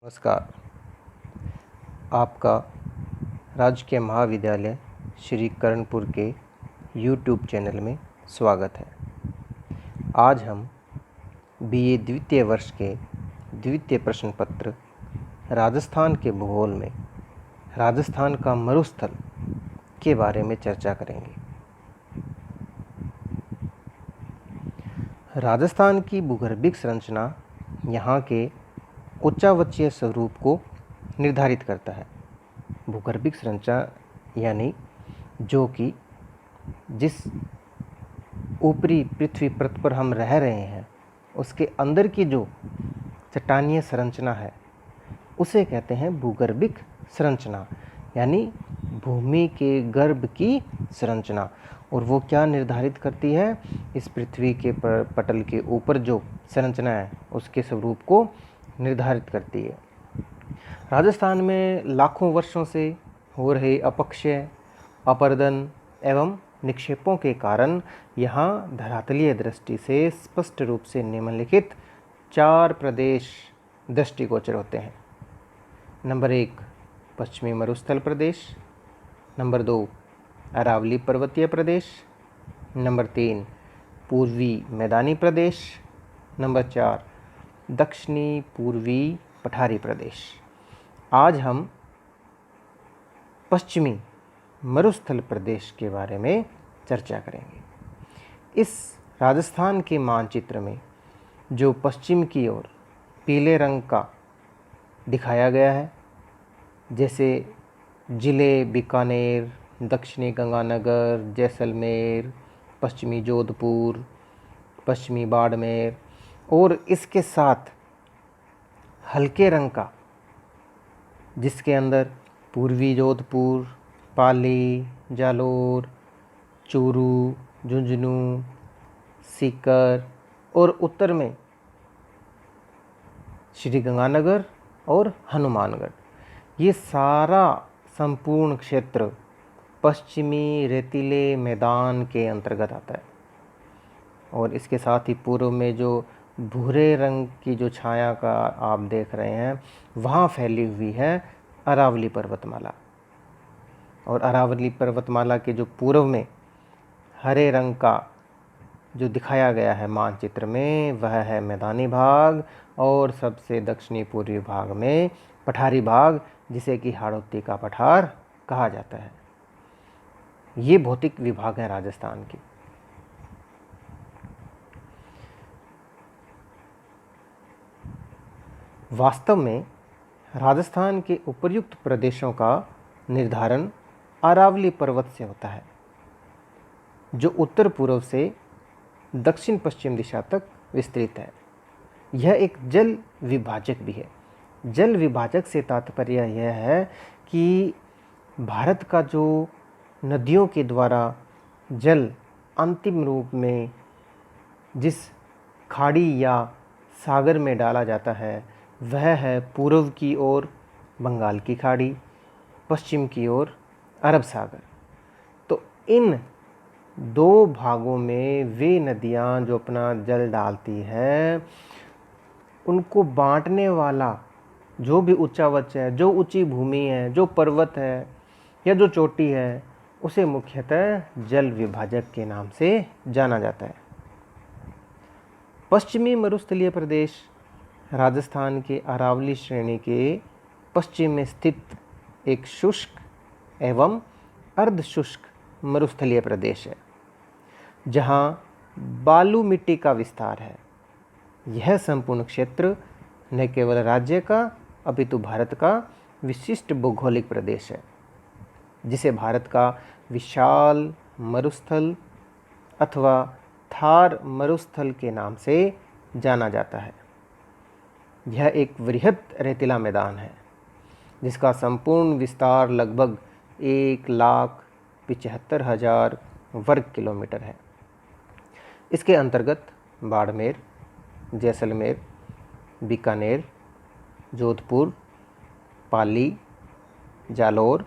नमस्कार। आपका राजकीय महाविद्यालय श्री कर्णपुर के यूट्यूब चैनल में स्वागत है। आज हम बीए द्वितीय वर्ष के द्वितीय प्रश्न पत्र राजस्थान के भूगोल में राजस्थान का मरुस्थल के बारे में चर्चा करेंगे। राजस्थान की भूगर्भिक संरचना यहाँ के उच्चावचीय स्वरूप को निर्धारित करता है। भूगर्भिक संरचना यानी जो कि जिस ऊपरी पृथ्वी पृष्ठ पर हम रह रहे हैं उसके अंदर की जो चट्टानीय संरचना है उसे कहते हैं भूगर्भिक संरचना, यानी भूमि के गर्भ की संरचना। और वो क्या निर्धारित करती है? इस पृथ्वी के पटल के ऊपर जो संरचना है उसके स्वरूप को निर्धारित करती है। राजस्थान में लाखों वर्षों से हो रहे अपक्षय, अपरदन एवं निक्षेपों के कारण यहाँ धरातलीय दृष्टि से स्पष्ट रूप से निम्नलिखित 4 प्रदेश दृष्टिगोचर होते हैं। नंबर 1 पश्चिमी मरुस्थल प्रदेश, नंबर 2 अरावली पर्वतीय प्रदेश, नंबर 3 पूर्वी मैदानी प्रदेश, नंबर 4 दक्षिणी पूर्वी पठारी प्रदेश। आज हम पश्चिमी मरुस्थल प्रदेश के बारे में चर्चा करेंगे। इस राजस्थान के मानचित्र में जो पश्चिम की ओर पीले रंग का दिखाया गया है, जैसे जिले बीकानेर, दक्षिणी गंगानगर, जैसलमेर, पश्चिमी जोधपुर, पश्चिमी बाड़मेर, और इसके साथ हल्के रंग का जिसके अंदर पूर्वी जोधपुर, पाली, जालोर, चूरू, झुंझुनू, सीकर, और उत्तर में श्री गंगानगर और हनुमानगढ़, ये सारा संपूर्ण क्षेत्र पश्चिमी रेतीले मैदान के अंतर्गत आता है। और इसके साथ ही पूर्व में जो भूरे रंग की जो छाया का आप देख रहे हैं वहाँ फैली हुई है अरावली पर्वतमाला। और अरावली पर्वतमाला के जो पूर्व में हरे रंग का जो दिखाया गया है मानचित्र में वह है मैदानी भाग, और सबसे दक्षिणी पूर्वी भाग में पठारी भाग, जिसे कि हाड़ौती का पठार कहा जाता है। ये भौतिक विभाग है राजस्थान की। वास्तव में राजस्थान के उपर्युक्त प्रदेशों का निर्धारण अरावली पर्वत से होता है, जो उत्तर पूर्व से दक्षिण पश्चिम दिशा तक विस्तृत है। यह एक जल विभाजक भी है। जल विभाजक से तात्पर्य यह है कि भारत का जो नदियों के द्वारा जल अंतिम रूप में जिस खाड़ी या सागर में डाला जाता है वह है पूर्व की ओर बंगाल की खाड़ी, पश्चिम की ओर अरब सागर। तो इन 2 भागों में वे नदियाँ जो अपना जल डालती है उनको बांटने वाला जो भी उच्चावच है, जो ऊंची भूमि है, जो पर्वत है या जो चोटी है, उसे मुख्यतः जल विभाजक के नाम से जाना जाता है। पश्चिमी मरुस्थलीय प्रदेश राजस्थान के अरावली श्रेणी के पश्चिम में स्थित एक शुष्क एवं अर्धशुष्क मरुस्थलीय प्रदेश है, जहाँ बालू मिट्टी का विस्तार है। यह संपूर्ण क्षेत्र न केवल राज्य का अपितु भारत का विशिष्ट भौगोलिक प्रदेश है, जिसे भारत का विशाल मरुस्थल अथवा थार मरुस्थल के नाम से जाना जाता है। यह एक वृहद रेतीला मैदान है जिसका संपूर्ण विस्तार लगभग 1,75,000 वर्ग किलोमीटर है। इसके अंतर्गत बाड़मेर, जैसलमेर, बीकानेर, जोधपुर, पाली, जालोर,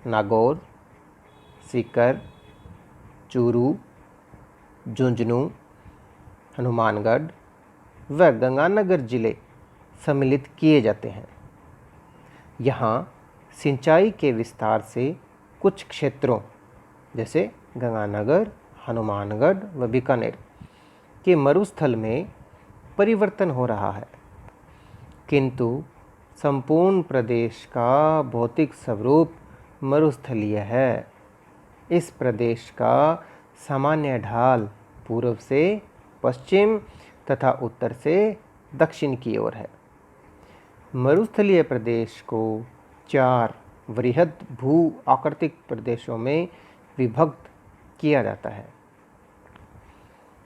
नागौर, सीकर, चूरू, झुंझुनू, हनुमानगढ़ व गंगानगर जिले सम्मिलित किए जाते हैं। यहाँ सिंचाई के विस्तार से कुछ क्षेत्रों जैसे गंगानगर, हनुमानगढ़ व बीकानेर के मरुस्थल में परिवर्तन हो रहा है, किंतु संपूर्ण प्रदेश का भौतिक स्वरूप मरुस्थलीय है। इस प्रदेश का सामान्य ढाल पूर्व से पश्चिम तथा उत्तर से दक्षिण की ओर है। मरुस्थलीय प्रदेश को 4 वृहद भू आकृतिक प्रदेशों में विभक्त किया जाता है।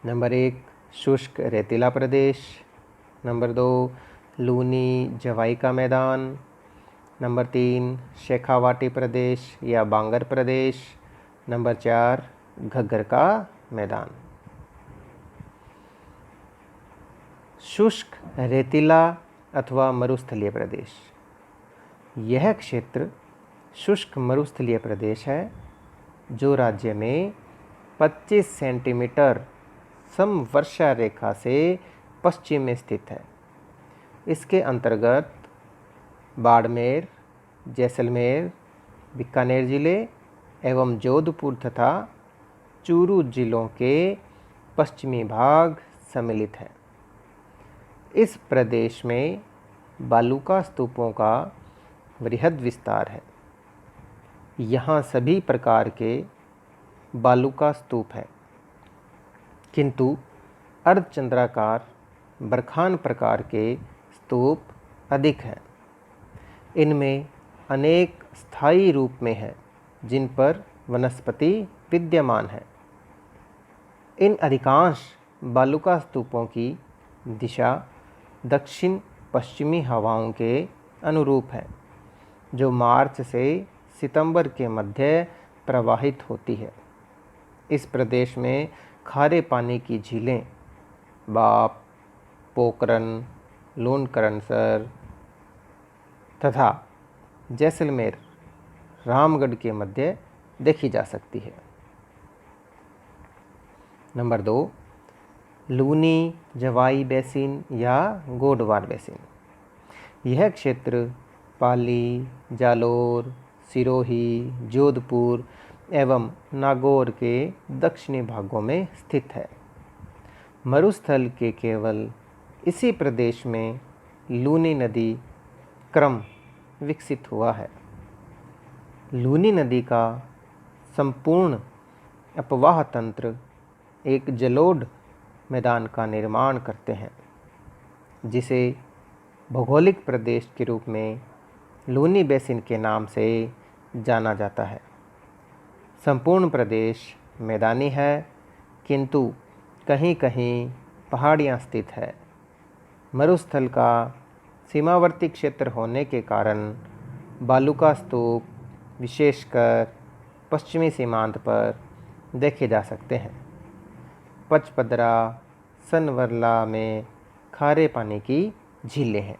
नंबर 1 शुष्क रेतीला प्रदेश, नंबर 2 लूनी जवाई का मैदान, नंबर 3 शेखावाटी प्रदेश या बांगर प्रदेश, नंबर 4 घग्गर का मैदान। शुष्क रेतीला अथवा मरुस्थलीय प्रदेश, यह क्षेत्र शुष्क मरुस्थलीय प्रदेश है जो राज्य में 25 सेंटीमीटर समवर्षा रेखा से पश्चिम में स्थित है। इसके अंतर्गत बाड़मेर, जैसलमेर, बीकानेर जिले एवं जोधपुर तथा चूरू जिलों के पश्चिमी भाग सम्मिलित हैं। इस प्रदेश में बालूका स्तूपों का वृहद विस्तार है। यहाँ सभी प्रकार के बालूका स्तूप हैं, किंतु अर्धचंद्राकार बरखान प्रकार के स्तूप अधिक हैं। इनमें अनेक स्थायी रूप में हैं जिन पर वनस्पति विद्यमान है। इन अधिकांश बालूका स्तूपों की दिशा दक्षिण पश्चिमी हवाओं के अनुरूप है, जो मार्च से सितंबर के मध्य प्रवाहित होती है। इस प्रदेश में खारे पानी की झीलें बाप, पोखरन, लूनकरणसर तथा जैसलमेर, रामगढ़ के मध्य देखी जा सकती है। नंबर 2 लूनी जवाई बेसिन या गोडवार बेसिन, यह क्षेत्र पाली, जालोर, सिरोही, जोधपुर एवं नागौर के दक्षिणी भागों में स्थित है। मरुस्थल के केवल इसी प्रदेश में लूनी नदी क्रम विकसित हुआ है। लूनी नदी का संपूर्ण अपवाह तंत्र एक जलोढ़ मैदान का निर्माण करते हैं, जिसे भौगोलिक प्रदेश के रूप में लूनी बेसिन के नाम से जाना जाता है। संपूर्ण प्रदेश मैदानी है, किंतु कहीं कहीं पहाड़ियाँ स्थित है। मरुस्थल का सीमावर्ती क्षेत्र होने के कारण बालूका स्तूप विशेषकर पश्चिमी सीमांत पर देखे जा सकते हैं। पचपदरा, सनवरला में खारे पानी की झीलें हैं।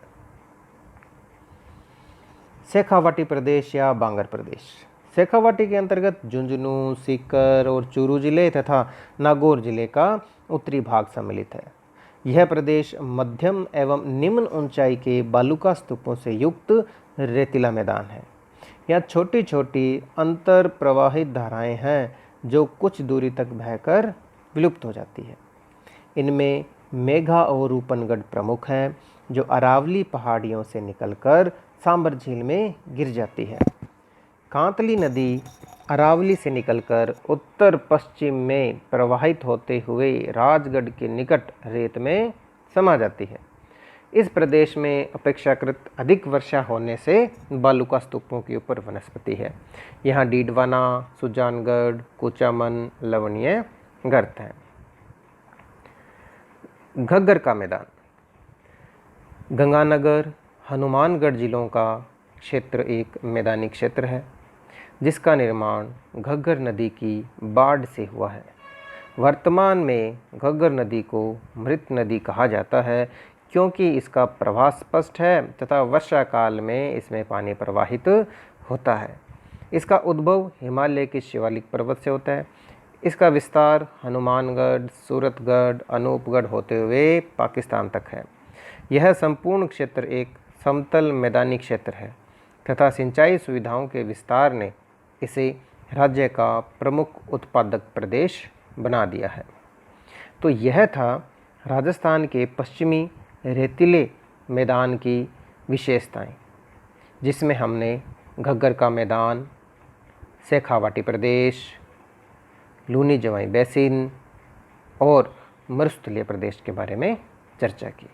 शेखावाटी प्रदेश या बांगर प्रदेश, शेखावाटी के अंतर्गत झुंझुनू, सीकर और चूरू जिले तथा नागौर जिले का उत्तरी भाग सम्मिलित है। यह प्रदेश मध्यम एवं निम्न ऊंचाई के बालूका स्तूपों से युक्त रेतीला मैदान है। यहाँ छोटी छोटी अंतर प्रवाहित धाराएं हैं जो कुछ दूरी तक बहकर विलुप्त हो जाती है। इनमें मेघा और रूपनगढ़ प्रमुख हैं, जो अरावली पहाड़ियों से निकलकर सांबर झील में गिर जाती है। कांतली नदी अरावली से निकलकर उत्तर पश्चिम में प्रवाहित होते हुए राजगढ़ के निकट रेत में समा जाती है। इस प्रदेश में अपेक्षाकृत अधिक वर्षा होने से बालूका स्तूपों के ऊपर वनस्पति है। यहाँ डीडवाना, सुजानगढ़, कुचामन, लवणीय गर्त हैं। घग्गर का मैदान, गंगानगर, हनुमानगढ़ जिलों का क्षेत्र एक मैदानी क्षेत्र है, जिसका निर्माण घग्गर नदी की बाढ़ से हुआ है। वर्तमान में घग्गर नदी को मृत नदी कहा जाता है, क्योंकि इसका प्रवाह स्पष्ट है तथा वर्षा काल में इसमें पानी प्रवाहित होता है। इसका उद्भव हिमालय के शिवालिक पर्वत से होता है। इसका विस्तार हनुमानगढ़, सूरतगढ़, अनूपगढ़ होते हुए पाकिस्तान तक है। यह संपूर्ण क्षेत्र एक समतल मैदानी क्षेत्र है तथा सिंचाई सुविधाओं के विस्तार ने इसे राज्य का प्रमुख उत्पादक प्रदेश बना दिया है। तो यह था राजस्थान के पश्चिमी रेतीले मैदान की विशेषताएं, जिसमें हमने घग्गर का मैदान, शेखावाटी प्रदेश, लूनी जवाई बेसिन और मरुस्थलीय प्रदेश के बारे में चर्चा की।